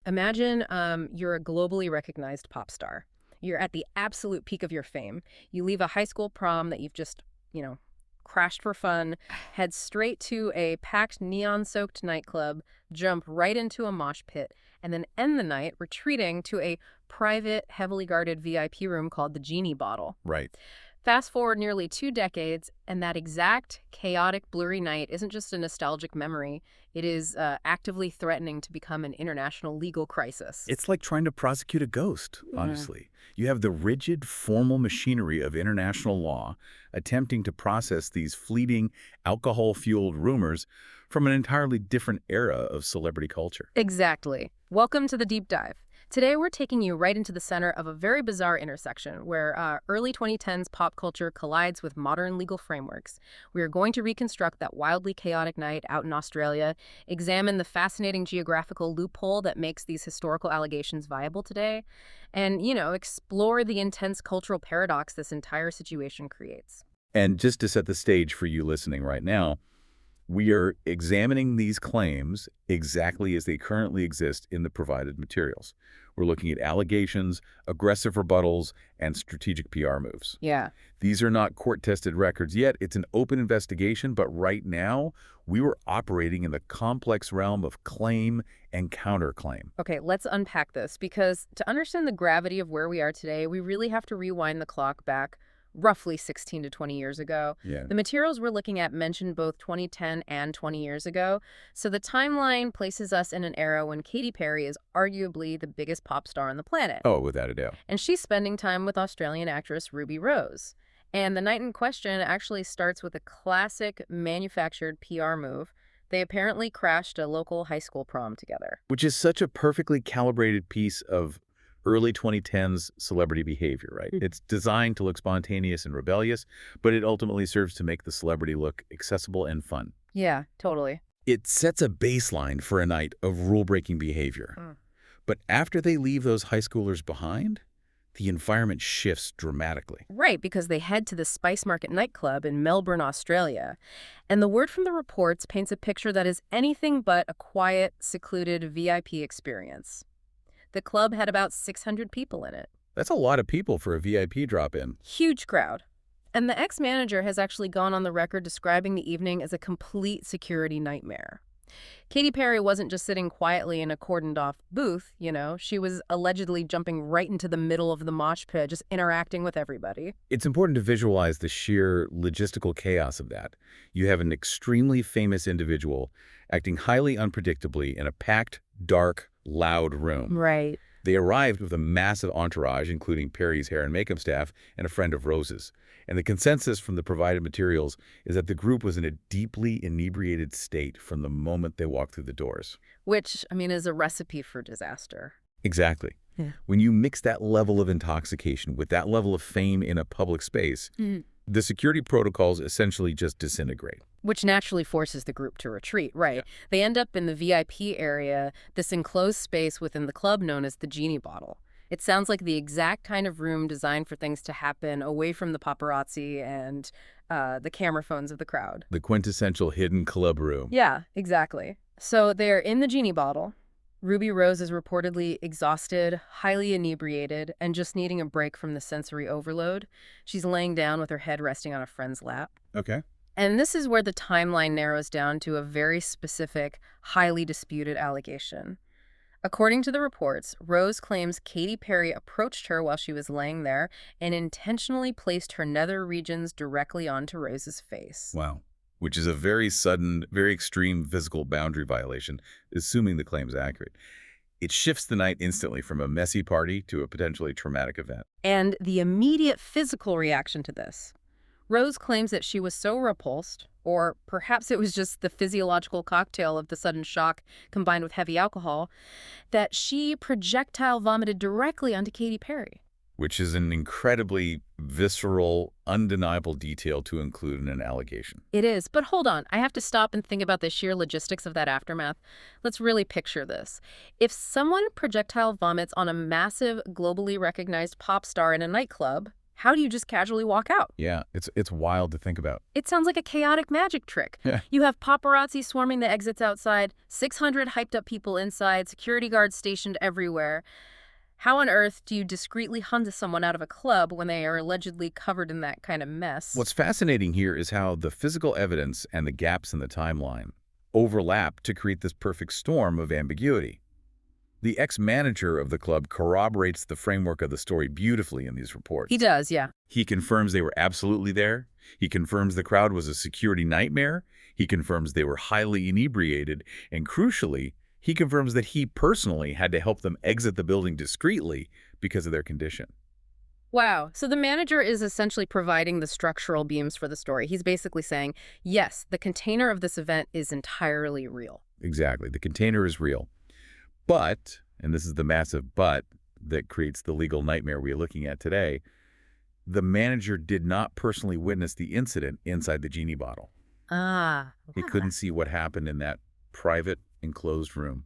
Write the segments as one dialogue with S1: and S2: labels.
S1: Imagine you're a globally recognized pop star. You're at the absolute peak of your fame. You leave a high school prom that you've just, you know, crashed for fun, head straight to a packed neon-soaked nightclub, jump right into a mosh pit, and then end the night retreating to a private, heavily guarded VIP room called the Genie Bottle.
S2: Right.
S1: Fast forward nearly 2 decades, and that exact chaotic, blurry night isn't just a nostalgic memory. It is actively threatening to become an international legal crisis.
S2: It's like trying to prosecute a ghost,
S1: Yeah.
S2: honestly. You have the rigid, formal machinery of international law attempting to process these fleeting, alcohol-fueled rumors from an entirely different era of celebrity culture.
S1: Exactly. Welcome to the deep dive. Today, we're taking you right into the center of a very bizarre intersection where early 2010s pop culture collides with modern legal frameworks. We are going to reconstruct that wildly chaotic night out in Australia, examine the fascinating geographical loophole that makes these historical allegations viable today, and, explore the intense cultural paradox this entire situation creates.
S2: And just to set the stage for you listening right now, we are examining these claims exactly as they currently exist in the provided materials. We're looking at allegations, aggressive rebuttals, and strategic PR moves.
S1: Yeah.
S2: These are not court-tested records yet. It's an open investigation, but right now, we were operating in the complex realm of claim and counterclaim.
S1: Okay, let's unpack this because to understand the gravity of where we are today, we really have to rewind the clock back roughly 16 to 20 years ago.
S2: Yeah.
S1: The materials we're looking at mentioned both 2010 and 20 years ago, so the timeline places us in an era when Katy Perry is arguably the biggest pop star on the planet.
S2: Oh, without a doubt.
S1: And she's spending time with Australian actress Ruby Rose. And the night in question actually starts with a classic manufactured PR move. They apparently crashed a local high school prom together.
S2: Which is such a perfectly calibrated piece of early 2010s celebrity behavior, right? It's designed to look spontaneous and rebellious, but it ultimately serves to make the celebrity look accessible and fun.
S1: Yeah, totally.
S2: It sets a baseline for a night of rule-breaking behavior.
S1: Mm.
S2: But after they leave those high schoolers behind, the environment shifts dramatically.
S1: Right, because they head to the Spice Market nightclub in Melbourne, Australia. And the word from the reports paints a picture that is anything but a quiet, secluded VIP experience. The club had about 600 people in it.
S2: That's a lot of people for a VIP drop-in.
S1: Huge crowd. And the ex-manager has actually gone on the record describing the evening as a complete security nightmare. Katy Perry wasn't just sitting quietly in a cordoned-off booth, She was allegedly jumping right into the middle of the mosh pit, just interacting with everybody.
S2: It's important to visualize the sheer logistical chaos of that. You have an extremely famous individual acting highly unpredictably in a packed, dark, loud room.
S1: Right.
S2: They arrived with a massive entourage, including Perry's hair and makeup staff and a friend of Rose's. And the consensus from the provided materials is that the group was in a deeply inebriated state from the moment they walked through the doors.
S1: Which, is a recipe for disaster.
S2: Exactly.
S1: Yeah.
S2: When you mix that level of intoxication with that level of fame in a public space, the security protocols essentially just disintegrate.
S1: Which naturally forces the group to retreat, right?
S2: Yeah.
S1: They end up in the VIP area, this enclosed space within the club known as the Genie Bottle. It sounds like the exact kind of room designed for things to happen away from the paparazzi and the camera phones of the crowd.
S2: The quintessential hidden club room.
S1: Yeah, exactly. So they're in the Genie Bottle. Ruby Rose is reportedly exhausted, highly inebriated, and just needing a break from the sensory overload. She's laying down with her head resting on a friend's lap.
S2: Okay.
S1: And this is where the timeline narrows down to a very specific, highly disputed allegation. According to the reports, Rose claims Katy Perry approached her while she was laying there and intentionally placed her nether regions directly onto Rose's face.
S2: Wow. Which is a very sudden, very extreme physical boundary violation, assuming the claim is accurate. It shifts the night instantly from a messy party to a potentially traumatic event.
S1: And the immediate physical reaction to this. Rose claims that she was so repulsed, or perhaps it was just the physiological cocktail of the sudden shock combined with heavy alcohol, that she projectile vomited directly onto Katy Perry.
S2: Which is an incredibly visceral, undeniable detail to include in an allegation.
S1: It is, but hold on. I have to stop and think about the sheer logistics of that aftermath. Let's really picture this. If someone projectile vomits on a massive, globally recognized pop star in a nightclub, How do you just casually walk out?
S2: Yeah, it's wild to think about.
S1: It sounds like a chaotic magic trick.
S2: Yeah.
S1: You have paparazzi swarming the exits outside, 600 hyped up people inside, security guards stationed everywhere. How on earth do you discreetly hunt someone out of a club when they are allegedly covered in that kind of mess?
S2: What's fascinating here is how the physical evidence and the gaps in the timeline overlap to create this perfect storm of ambiguity. The ex-manager of the club corroborates the framework of the story beautifully in these reports.
S1: He does, yeah.
S2: He confirms they were absolutely there. He confirms the crowd was a security nightmare. He confirms they were highly inebriated. And crucially, he confirms that he personally had to help them exit the building discreetly because of their condition.
S1: Wow. So the manager is essentially providing the structural beams for the story. He's basically saying, yes, the container of this event is entirely real.
S2: Exactly. The container is real. But, and this is the massive but that creates the legal nightmare we're looking at today, the manager did not personally witness the incident inside the genie bottle.
S1: Ah.
S2: He couldn't see what happened in that private, enclosed room.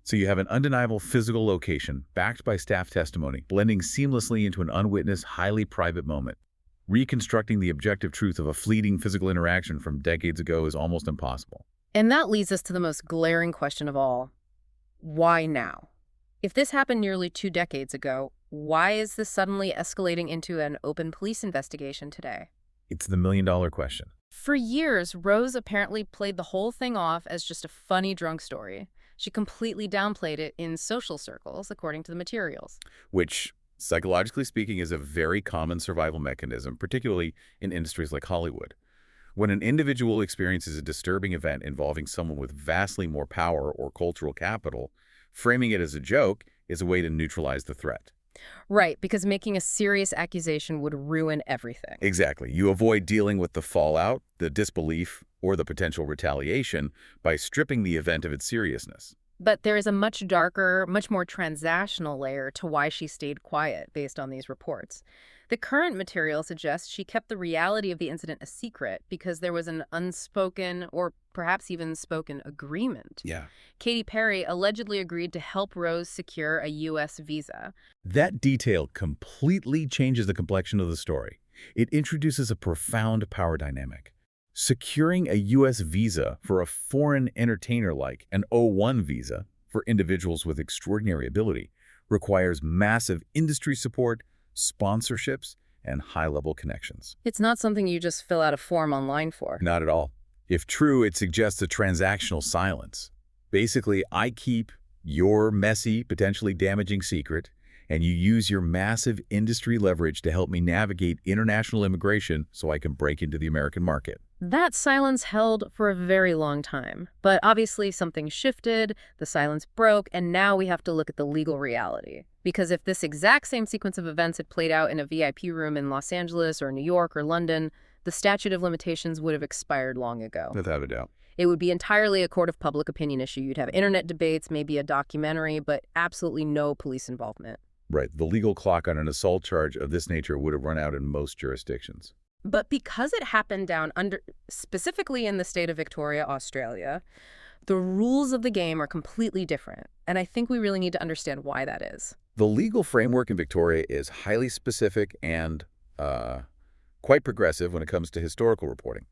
S2: So you have an undeniable physical location, backed by staff testimony, blending seamlessly into an unwitnessed, highly private moment. Reconstructing the objective truth of a fleeting physical interaction from decades ago is almost impossible.
S1: And that leads us to the most glaring question of all. Why now? If this happened nearly 2 decades ago, why is this suddenly escalating into an open police investigation today?
S2: It's the million-dollar question.
S1: For years, Rose apparently played the whole thing off as just a funny drunk story. She completely downplayed it in social circles, according to the materials.
S2: Which, psychologically speaking, is a very common survival mechanism, particularly in industries like Hollywood. When an individual experiences a disturbing event involving someone with vastly more power or cultural capital, framing it as a joke is a way to neutralize the threat.
S1: Right, because making a serious accusation would ruin everything.
S2: Exactly. You avoid dealing with the fallout, the disbelief, or the potential retaliation by stripping the event of its seriousness.
S1: But there is a much darker, much more transactional layer to why she stayed quiet based on these reports. The current material suggests she kept the reality of the incident a secret because there was an unspoken or perhaps even spoken agreement.
S2: Yeah.
S1: Katy Perry allegedly agreed to help Rose secure a U.S. visa.
S2: That detail completely changes the complexion of the story. It introduces a profound power dynamic. Securing a U.S. visa for a foreign entertainer like an O1 visa for individuals with extraordinary ability requires massive industry support, sponsorships, and high-level connections.
S1: It's not something you just fill out a form online for.
S2: Not at all. If true, it suggests a transactional silence. Basically, I keep your messy, potentially damaging secret, and you use your massive industry leverage to help me navigate international immigration so I can break into the American market.
S1: That silence held for a very long time. But obviously something shifted, the silence broke, and now we have to look at the legal reality. Because if this exact same sequence of events had played out in a VIP room in Los Angeles or New York or London, the statute of limitations would have expired long ago.
S2: Without a doubt.
S1: It would be entirely a court of public opinion issue. You'd have internet debates, maybe a documentary, but absolutely no police involvement.
S2: Right. The legal clock on an assault charge of this nature would have run out in most jurisdictions.
S1: But because it happened specifically in the state of Victoria, Australia, the rules of the game are completely different. And I think we really need to understand why that is.
S2: The legal framework in Victoria is highly specific and quite progressive when it comes to historical reporting.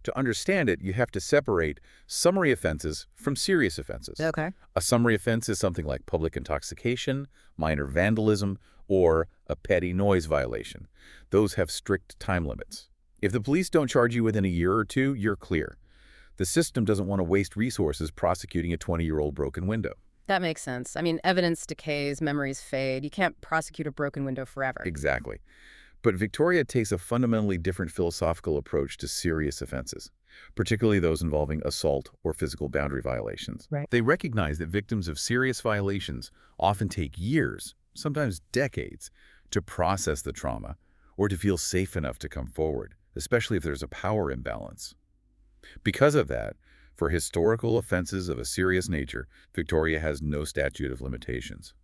S2: To understand it, you have to separate summary offenses from serious offenses.
S1: Okay.
S2: A summary offense is something like public intoxication, minor vandalism, or a petty noise violation. Those have strict time limits. If the police don't charge you within a year or two, you're clear. The system doesn't want to waste resources prosecuting a 20-year-old broken window.
S1: That makes sense. I mean, evidence decays, memories fade. You can't prosecute a broken window forever.
S2: Exactly. But Victoria takes a fundamentally different philosophical approach to serious offenses, particularly those involving assault or physical boundary violations.
S1: Right.
S2: They recognize that victims of serious violations often take years, sometimes decades, to process the trauma or to feel safe enough to come forward, especially if there's a power imbalance. Because of that, for historical offenses of a serious nature, Victoria has no statute of limitations.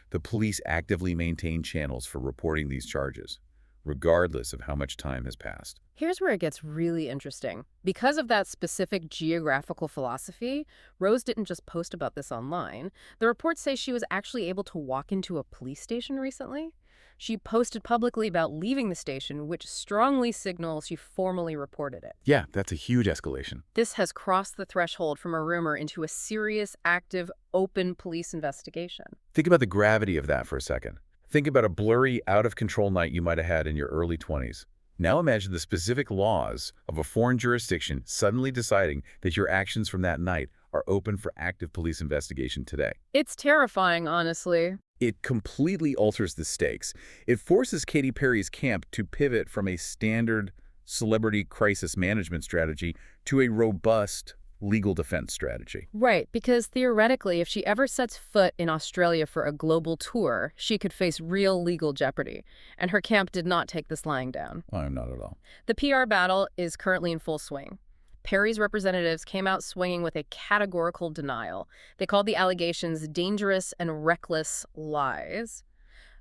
S2: The police actively maintain channels for reporting these charges, regardless of how much time has passed.
S1: Here's where it gets really interesting. Because of that specific geographical philosophy, Rose didn't just post about this online. The reports say she was actually able to walk into a police station recently. She posted publicly about leaving the station, which strongly signals she formally reported it.
S2: Yeah, that's a huge escalation.
S1: This has crossed the threshold from a rumor into a serious, active, open police investigation.
S2: Think about the gravity of that for a second. Think about a blurry, out-of-control night you might have had in your early 20s. Now imagine the specific laws of a foreign jurisdiction suddenly deciding that your actions from that night are open for active police investigation today.
S1: It's terrifying, honestly.
S2: It completely alters the stakes. It forces Katy Perry's camp to pivot from a standard celebrity crisis management strategy to a robust legal defense strategy.
S1: Right, because theoretically, if she ever sets foot in Australia for a global tour, she could face real legal jeopardy. And her camp did not take this lying down.
S2: I'm not at all.
S1: The PR battle is currently in full swing. Perry's representatives came out swinging with a categorical denial. They called the allegations dangerous and reckless lies.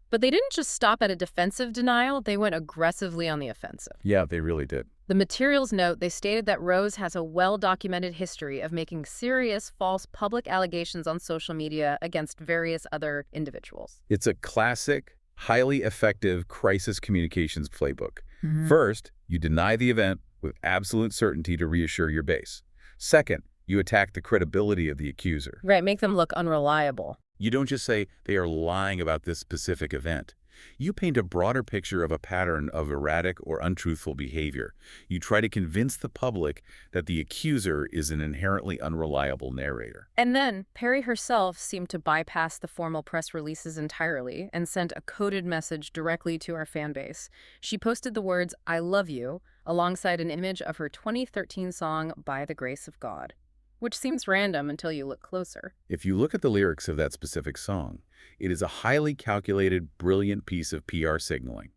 S1: But they didn't just stop at a defensive denial, they went aggressively on the offensive.
S2: Yeah, they really did.
S1: The materials note they stated that Rose has a well-documented history of making serious false public allegations on social media against various other individuals.
S2: It's a classic, highly effective crisis communications playbook.
S1: Mm-hmm.
S2: First, you deny the event with absolute certainty to reassure your base. Second, you attack the credibility of the accuser.
S1: Right, make them look unreliable.
S2: You don't just say they are lying about this specific event. You paint a broader picture of a pattern of erratic or untruthful behavior. You try to convince the public that the accuser is an inherently unreliable narrator.
S1: And then, Perry herself seemed to bypass the formal press releases entirely and sent a coded message directly to our fan base. She posted the words, "I love you," alongside an image of her 2013 song, "By the Grace of God," which seems random until you look closer.
S2: If you look at the lyrics of that specific song, it is a highly calculated, brilliant piece of PR signaling.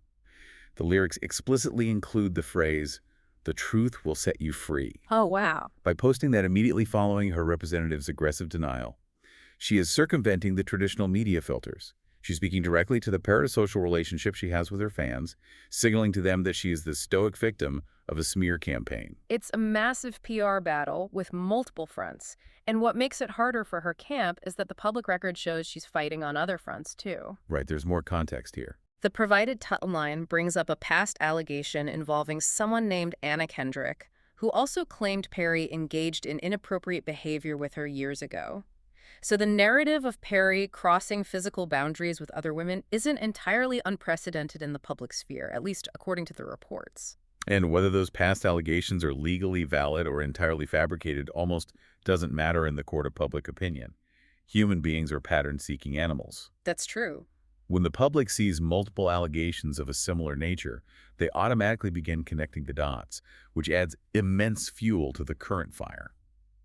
S2: The lyrics explicitly include the phrase, "The truth will set you free."
S1: Oh, wow.
S2: By posting that immediately following her representative's aggressive denial, she is circumventing the traditional media filters. She's speaking directly to the parasocial relationship she has with her fans, signaling to them that she is the stoic victim of a smear campaign.
S1: It's a massive PR battle with multiple fronts. And what makes it harder for her camp is that the public record shows she's fighting on other fronts, too.
S2: Right, there's more context here.
S1: The provided timeline brings up a past allegation involving someone named Anna Kendrick, who also claimed Perry engaged in inappropriate behavior with her years ago. So the narrative of Perry crossing physical boundaries with other women isn't entirely unprecedented in the public sphere, at least according to the reports.
S2: And whether those past allegations are legally valid or entirely fabricated almost doesn't matter in the court of public opinion. Human beings are pattern-seeking animals.
S1: That's true.
S2: When the public sees multiple allegations of a similar nature, they automatically begin connecting the dots, which adds immense fuel to the current fire.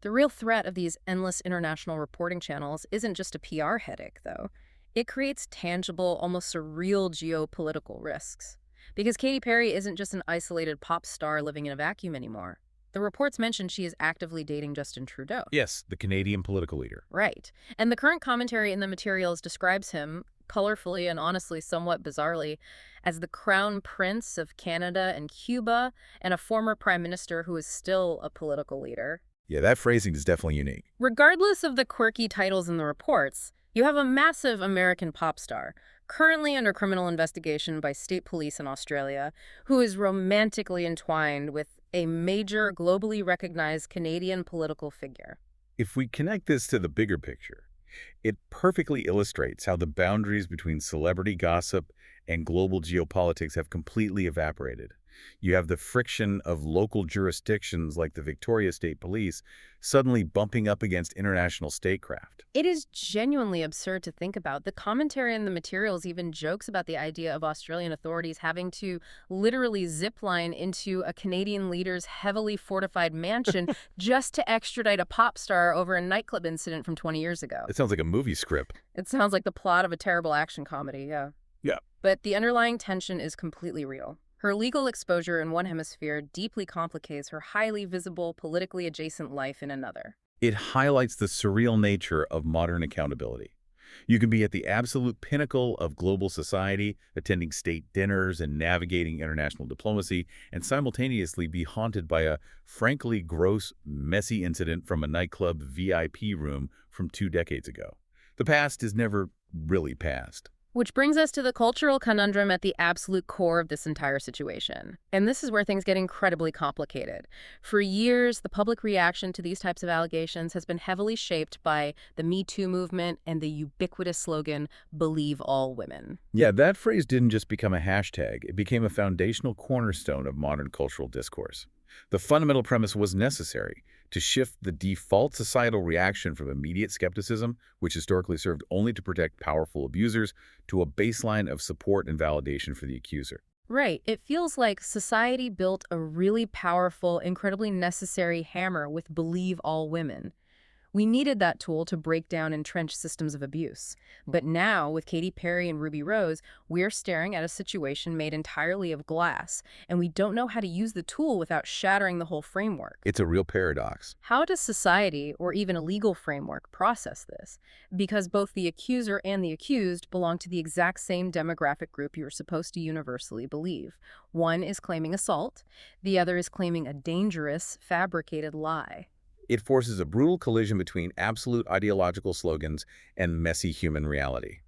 S1: The real threat of these endless international reporting channels isn't just a PR headache, though. It creates tangible, almost surreal geopolitical risks. Because Katy Perry isn't just an isolated pop star living in a vacuum anymore. The reports mention she is actively dating Justin Trudeau.
S2: Yes, the Canadian political leader.
S1: Right. And the current commentary in the materials describes him, colorfully and honestly somewhat bizarrely, as the crown prince of Canada and Cuba and a former prime minister who is still a political leader.
S2: Yeah, that phrasing is definitely unique.
S1: Regardless of the quirky titles in the reports, you have a massive American pop star, currently under criminal investigation by state police in Australia, who is romantically entwined with a major, globally recognized Canadian political figure.
S2: If we connect this to the bigger picture, it perfectly illustrates how the boundaries between celebrity gossip and global geopolitics have completely evaporated. You have the friction of local jurisdictions like the Victoria State Police suddenly bumping up against international statecraft.
S1: It is genuinely absurd to think about. The commentary in the materials even jokes about the idea of Australian authorities having to literally zipline into a Canadian leader's heavily fortified mansion just to extradite a pop star over a nightclub incident from 20 years ago.
S2: It sounds like a movie script.
S1: It sounds like the plot of a terrible action comedy, yeah.
S2: Yeah.
S1: But the underlying tension is completely real. Her legal exposure in one hemisphere deeply complicates her highly visible, politically adjacent life in another.
S2: It highlights the surreal nature of modern accountability. You can be at the absolute pinnacle of global society, attending state dinners and navigating international diplomacy, and simultaneously be haunted by a frankly gross, messy incident from a nightclub VIP room from 2 decades ago. The past is never really past.
S1: Which brings us to the cultural conundrum at the absolute core of this entire situation. And this is where things get incredibly complicated. For years, the public reaction to these types of allegations has been heavily shaped by the Me Too movement and the ubiquitous slogan, "Believe all women."
S2: Yeah, that phrase didn't just become a hashtag. It became a foundational cornerstone of modern cultural discourse. The fundamental premise was necessary to shift the default societal reaction from immediate skepticism, which historically served only to protect powerful abusers, to a baseline of support and validation for the accuser.
S1: Right. It feels like society built a really powerful, incredibly necessary hammer with "Believe all women." We needed that tool to break down entrenched systems of abuse. But now, with Katy Perry and Ruby Rose, we're staring at a situation made entirely of glass, and we don't know how to use the tool without shattering the whole framework.
S2: It's a real paradox.
S1: How does society, or even a legal framework, process this? Because both the accuser and the accused belong to the exact same demographic group you're supposed to universally believe. One is claiming assault, the other is claiming a dangerous, fabricated lie.
S2: It forces a brutal collision between absolute ideological slogans and messy human reality.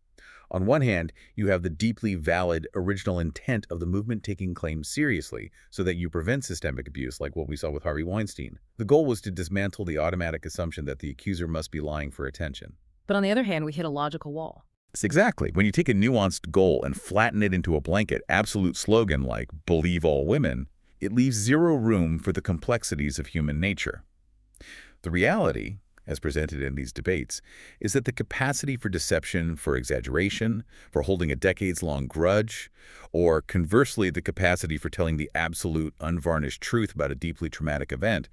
S2: On one hand, you have the deeply valid original intent of the movement taking claims seriously so that you prevent systemic abuse like what we saw with Harvey Weinstein. The goal was to dismantle the automatic assumption that the accuser must be lying for attention.
S1: But on the other hand, we hit a logical wall.
S2: It's exactly. When you take a nuanced goal and flatten it into a blanket, absolute slogan like "Believe all women," it leaves zero room for the complexities of human nature. The reality, as presented in these debates, is that the capacity for deception, for exaggeration, for holding a decades-long grudge, or conversely, the capacity for telling the absolute, unvarnished truth about a deeply traumatic event,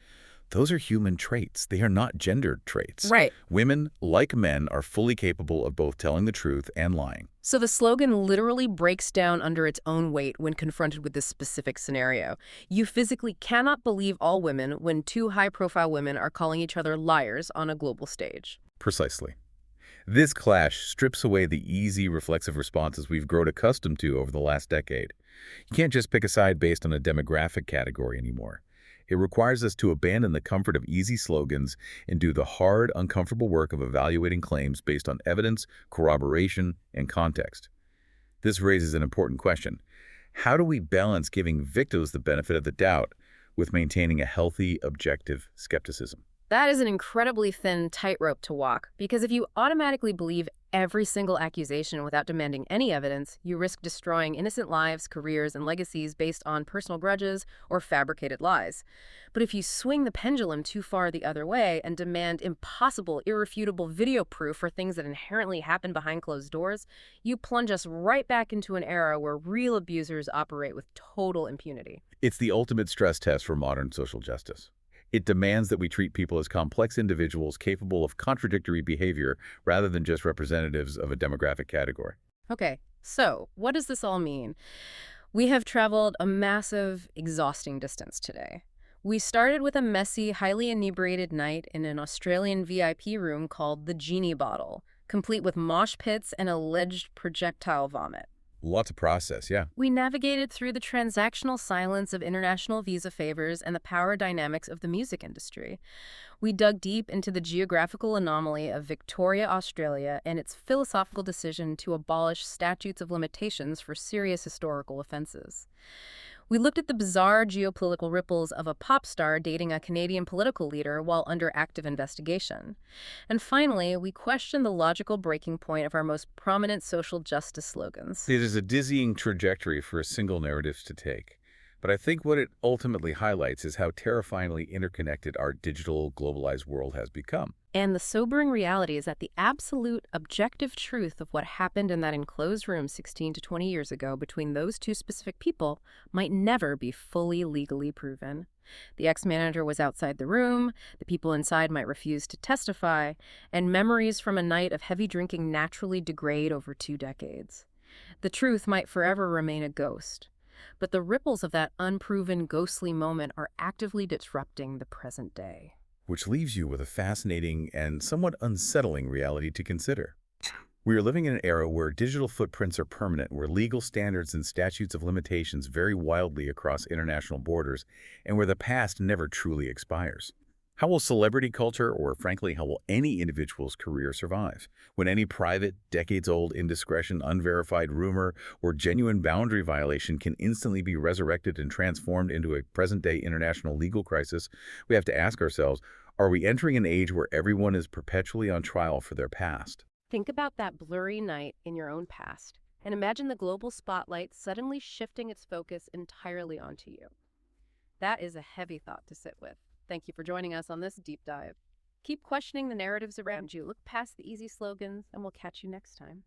S2: those are human traits. They are not gendered traits.
S1: Right.
S2: Women, like men, are fully capable of both telling the truth and lying.
S1: So the slogan literally breaks down under its own weight when confronted with this specific scenario. You physically cannot believe all women when two high-profile women are calling each other liars on a global stage.
S2: Precisely. This clash strips away the easy, reflexive responses we've grown accustomed to over the last decade. You can't just pick a side based on a demographic category anymore. It requires us to abandon the comfort of easy slogans and do the hard, uncomfortable work of evaluating claims based on evidence, corroboration, and context. This raises an important question. How do we balance giving victims the benefit of the doubt with maintaining a healthy, objective skepticism?
S1: That is an incredibly thin tightrope to walk, because if you automatically believe every single accusation without demanding any evidence, you risk destroying innocent lives, careers, and legacies based on personal grudges or fabricated lies. But if you swing the pendulum too far the other way and demand impossible, irrefutable video proof for things that inherently happen behind closed doors, you plunge us right back into an era where real abusers operate with total impunity.
S2: It's the ultimate stress test for modern social justice. It demands that we treat people as complex individuals capable of contradictory behavior rather than just representatives of a demographic category.
S1: Okay, so what does this all mean? We have traveled a massive, exhausting distance today. We started with a messy, highly inebriated night in an Australian VIP room called the Genie Bottle, complete with mosh pits and alleged projectile vomit.
S2: Lots of process, yeah.
S1: We navigated through the transactional silence of international visa favors and the power dynamics of the music industry. We dug deep into the geographical anomaly of Victoria, Australia, and its philosophical decision to abolish statutes of limitations for serious historical offenses. We looked at the bizarre geopolitical ripples of a pop star dating a Canadian political leader while under active investigation. And finally, we questioned the logical breaking point of our most prominent social justice slogans.
S2: It is a dizzying trajectory for a single narrative to take. But I think what it ultimately highlights is how terrifyingly interconnected our digital, globalized world has become.
S1: And the sobering reality is that the absolute objective truth of what happened in that enclosed room 16 to 20 years ago between those two specific people might never be fully legally proven. The ex-manager was outside the room, the people inside might refuse to testify, and memories from a night of heavy drinking naturally degrade over 2 decades. The truth might forever remain a ghost. But the ripples of that unproven, ghostly moment are actively disrupting the present day.
S2: Which leaves you with a fascinating and somewhat unsettling reality to consider. We are living in an era where digital footprints are permanent, where legal standards and statutes of limitations vary wildly across international borders, and where the past never truly expires. How will celebrity culture, or frankly, how will any individual's career survive when any private, decades-old indiscretion, unverified rumor, or genuine boundary violation can instantly be resurrected and transformed into a present-day international legal crisis? We have to ask ourselves, are we entering an age where everyone is perpetually on trial for their past?
S1: Think about that blurry night in your own past, and imagine the global spotlight suddenly shifting its focus entirely onto you. That is a heavy thought to sit with. Thank you for joining us on this deep dive. Keep questioning the narratives around you, look past the easy slogans, and we'll catch you next time.